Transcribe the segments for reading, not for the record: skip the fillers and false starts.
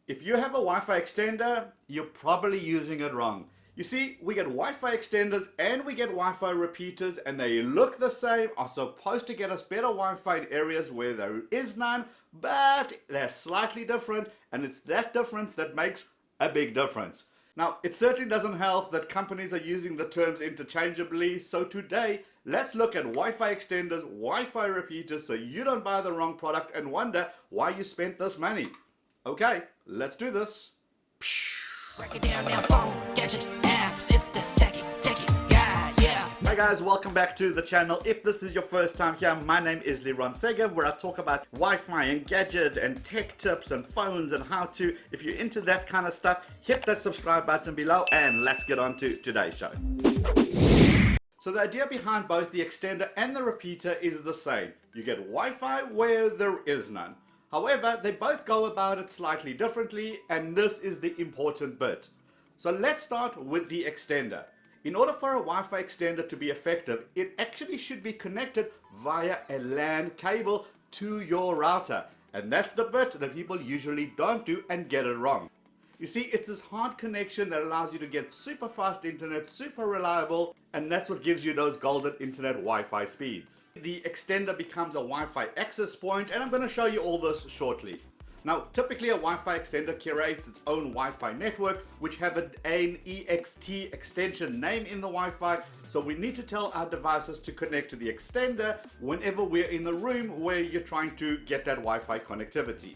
If you have a Wi-Fi extender, you're probably using it wrong. You see, we get Wi-Fi extenders and we get Wi-Fi repeaters, and they look the same, are supposed to get us better Wi-Fi in areas where there is none, but they're slightly different, and it's that difference that makes a big difference. Now, it certainly doesn't help that companies are using the terms interchangeably, so today, let's look at Wi-Fi extenders, Wi-Fi repeaters, so you don't buy the wrong product and wonder why you spent this money. Okay, let's do this. Break it down now, phone, gadget, apps, it's the Techie guy, yeah. Hi guys, welcome back to the channel. If this is your first time here, my name is Liron Segev, where I talk about Wi-Fi and gadget and tech tips and phones and how to. If you're into that kind of stuff, hit that subscribe button below and let's get on to today's show. So the idea behind both the extender and the repeater is the same. You get Wi-Fi where there is none. However, they both go about it slightly differently, and this is the important bit. So let's start with the extender. In order for a Wi-Fi extender to be effective, it actually should be connected via a LAN cable to your router. And that's the bit that people usually don't do and get it wrong. You see, it's this hard connection that allows you to get super fast internet, super reliable, and that's what gives you those golden internet Wi-Fi speeds. The extender becomes a Wi-Fi access point, and I'm going to show you all this shortly. Now, typically a Wi-Fi extender creates its own Wi-Fi network, which have an EXT extension name in the Wi-Fi, so we need to tell our devices to connect to the extender whenever we're in the room where you're trying to get that Wi-Fi connectivity.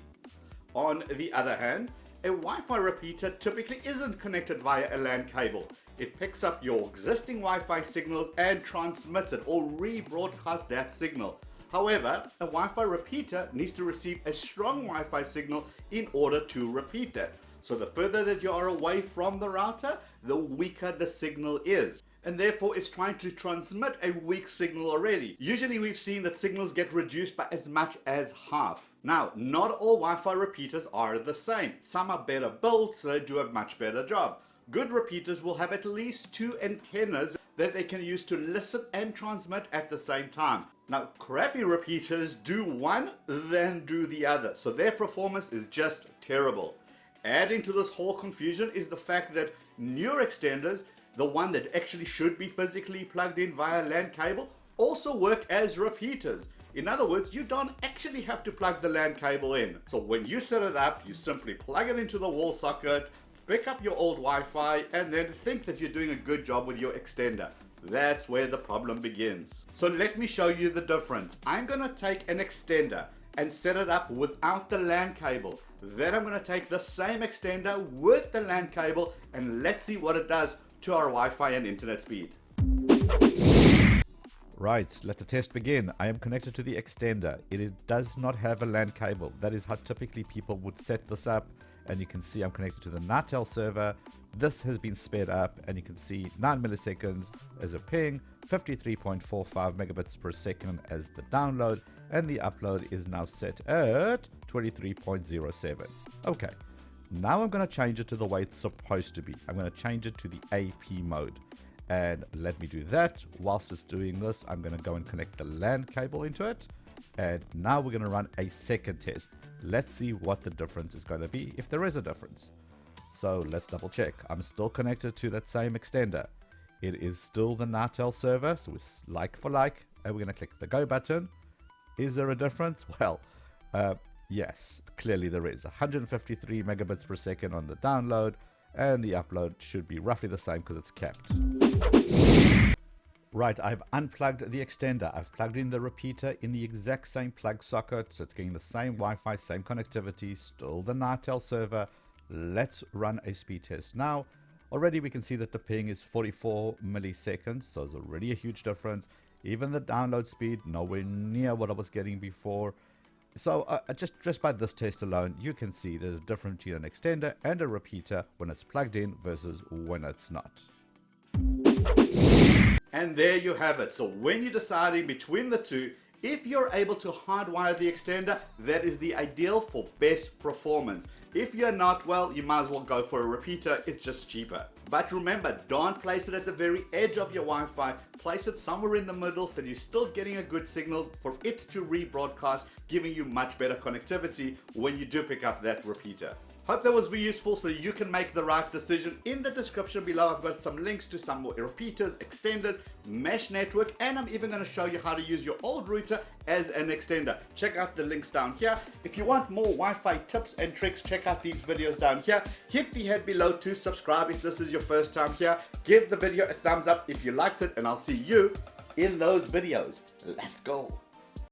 On the other hand, a Wi-Fi repeater typically isn't connected via a LAN cable. It picks up your existing Wi-Fi signals and transmits it or rebroadcasts that signal. However, a Wi-Fi repeater needs to receive a strong Wi-Fi signal in order to repeat that. So the further that you are away from the router, the weaker the signal is. And therefore it's trying to transmit a weak signal already. Usually we've seen that signals get reduced by as much as half. Now, not all Wi-Fi repeaters are the same. Some are better built, so they do a much better job. Good repeaters will have at least 2 antennas that they can use to listen and transmit at the same time. Now, crappy repeaters do one, then do the other, so their performance is just terrible. Adding to this whole confusion is the fact that newer extenders, the one that actually should be physically plugged in via LAN cable, also work as repeaters. In other words, you don't actually have to plug the LAN cable in. So when you set it up, you simply plug it into the wall socket, pick up your old Wi-Fi, and then think that you're doing a good job with your extender. That's where the problem begins. So let me show you the difference. I'm gonna take an extender and set it up without the LAN cable. Then I'm gonna take the same extender with the LAN cable, and let's see what it does to our Wi-Fi and internet speed. Right, let the test begin. I am connected to the extender. It does not have a LAN cable. That is how typically people would set this up. And you can see I'm connected to the NATEL server. This has been sped up, and you can see 9 milliseconds as a ping, 53.45 megabits per second as the download, and the upload is now set at 23.07. Okay. Now I'm going to change it to the way it's supposed to be. I'm going to change it to the AP mode. And let me do that. Whilst it's doing this, I'm going to go and connect the LAN cable into it. And now we're going to run a second test. Let's see what the difference is going to be, if there is a difference. So let's double check. I'm still connected to that same extender. It is still the NATEL server, so it's like for like. And we're going to click the go button. Is there a difference? Well, yes, clearly there is. 153 megabits per second on the download, and the upload should be roughly the same because it's capped. Right, I've unplugged the extender. I've plugged in the repeater in the exact same plug socket, so it's getting the same Wi-Fi, same connectivity, still the NATEL server. Let's run a speed test now. Already we can see that the ping is 44 milliseconds, so it's already a huge difference. Even the download speed, nowhere near what I was getting before. So just by this test alone, you can see there's a difference between an extender and a repeater when it's plugged in versus when it's not. And there you have it. So when you're deciding between the two, if you're able to hardwire the extender, that is the ideal for best performance. If you're not, well, you might as well go for a repeater. It's just cheaper. But remember, don't place it at the very edge of your Wi-Fi. Place it somewhere in the middle so that you're still getting a good signal for it to rebroadcast, giving you much better connectivity when you do pick up that repeater. Hope that was very useful so you can make the right decision. In the description below, I've got some links to some more repeaters, extenders, mesh network, and I'm even going to show you how to use your old router as an extender. Check out the links down here. If you want more Wi-Fi tips and tricks, check out these videos down here. Hit the head below to subscribe if this is your first time here. Give the video a thumbs up if you liked it, and I'll see you in those videos. Let's go.